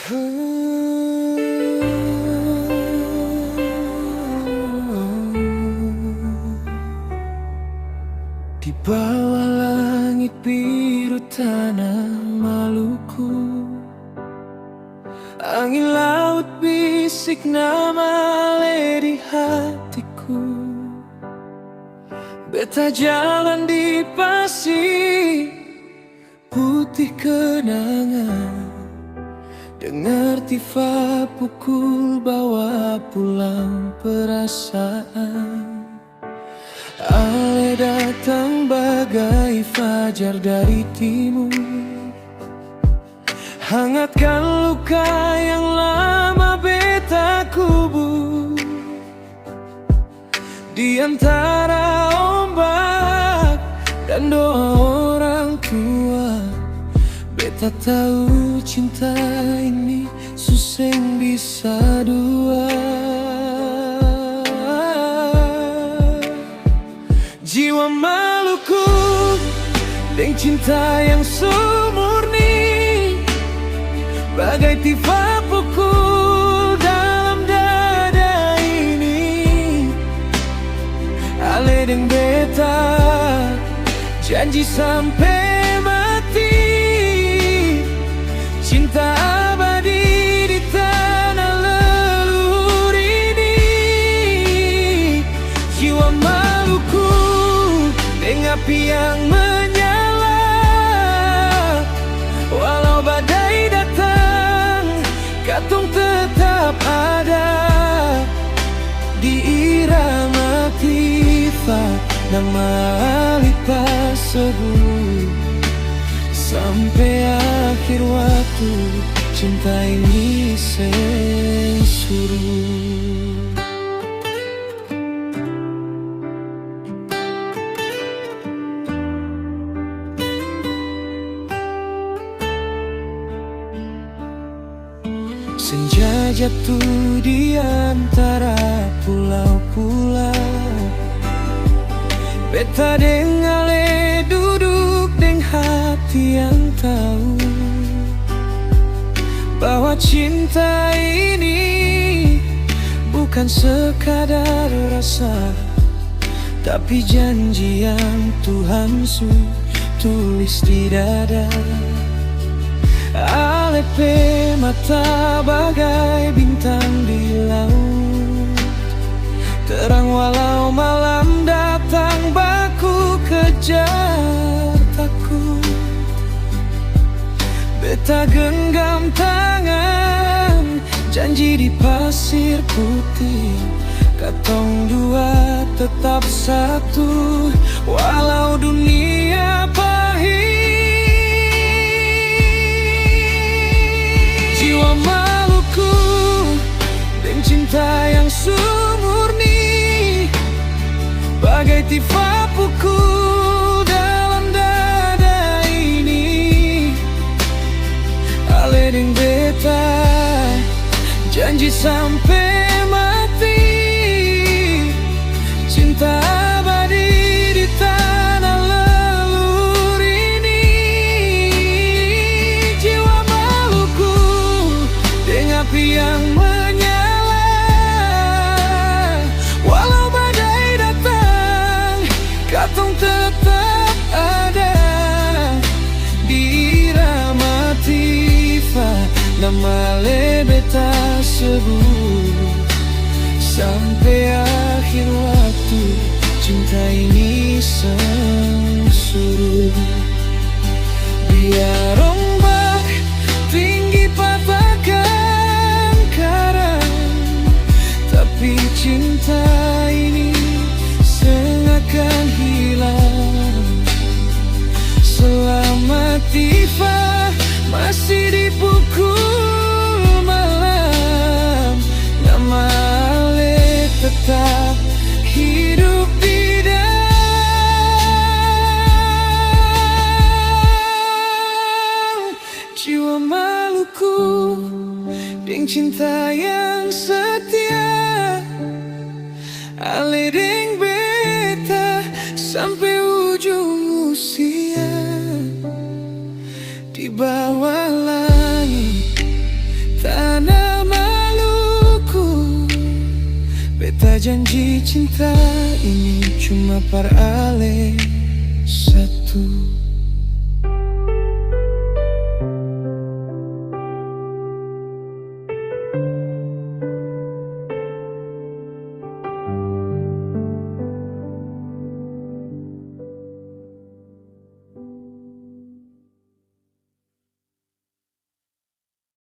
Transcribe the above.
Di bawah langit biru tanah Maluku, angin laut bisik nama Ale di hatiku. Beta jalan di pasir putih kenangan, dengar tifa pukul bawa pulang perasaan. Ale datang bagai fajar dari timur, hangatkan luka yang lama beta kubur. Di antara ombak dan doa orang tua, beta tahu cinta ini suseng bisa dua. Jiwa Maluku dengan cinta yang sumurni, bagai tifa pukul dalam dada ini. Ale dengan beta janji sampai mati, cinta abadi di tanah leluhur ini. Jiwa Maluku dengan api yang menyala, walau badai datang, katong tetap ada. Di irama tifa nama alipa sebelum sampai akhir waktu, cinta ini sensuru. Senja jatuh di antara pulau-pulau, beta deng Ale duduk deng hati yang tahu bahwa cinta ini bukan sekadar rasa, tapi janji yang Tuhan tulis di dada. Ale pe mata bagai bintang di laut, terang walau malam datang baku kejar takut. Beta genggam tangan, janji di pasir putih, katong dua tetap satu walau dunia pahit. Jiwa Maluku dengan cinta yang sumurni, bagai tifa pukul dalam dada ini. Ale dengan beta janji sampai mati, cinta abadi di tanah leluhur ini. Jiwa Maluku dengan api yang menyala, walau badai datang, katong tetap ada. Di irama tifa nama Ale beta sebut sampai akhir waktu, cinta ini sensuru. Biar ombak tinggi patahkan karang, tapi cinta ini seakan hilang selama tifa masih dipukul malam. Nama Ale tetap hidup di dalam jiwa Maluku dengan cinta yang setia. Ale dengan beta sampai ujung usia, di bawah langit janji cinta ini cuma paralel satu.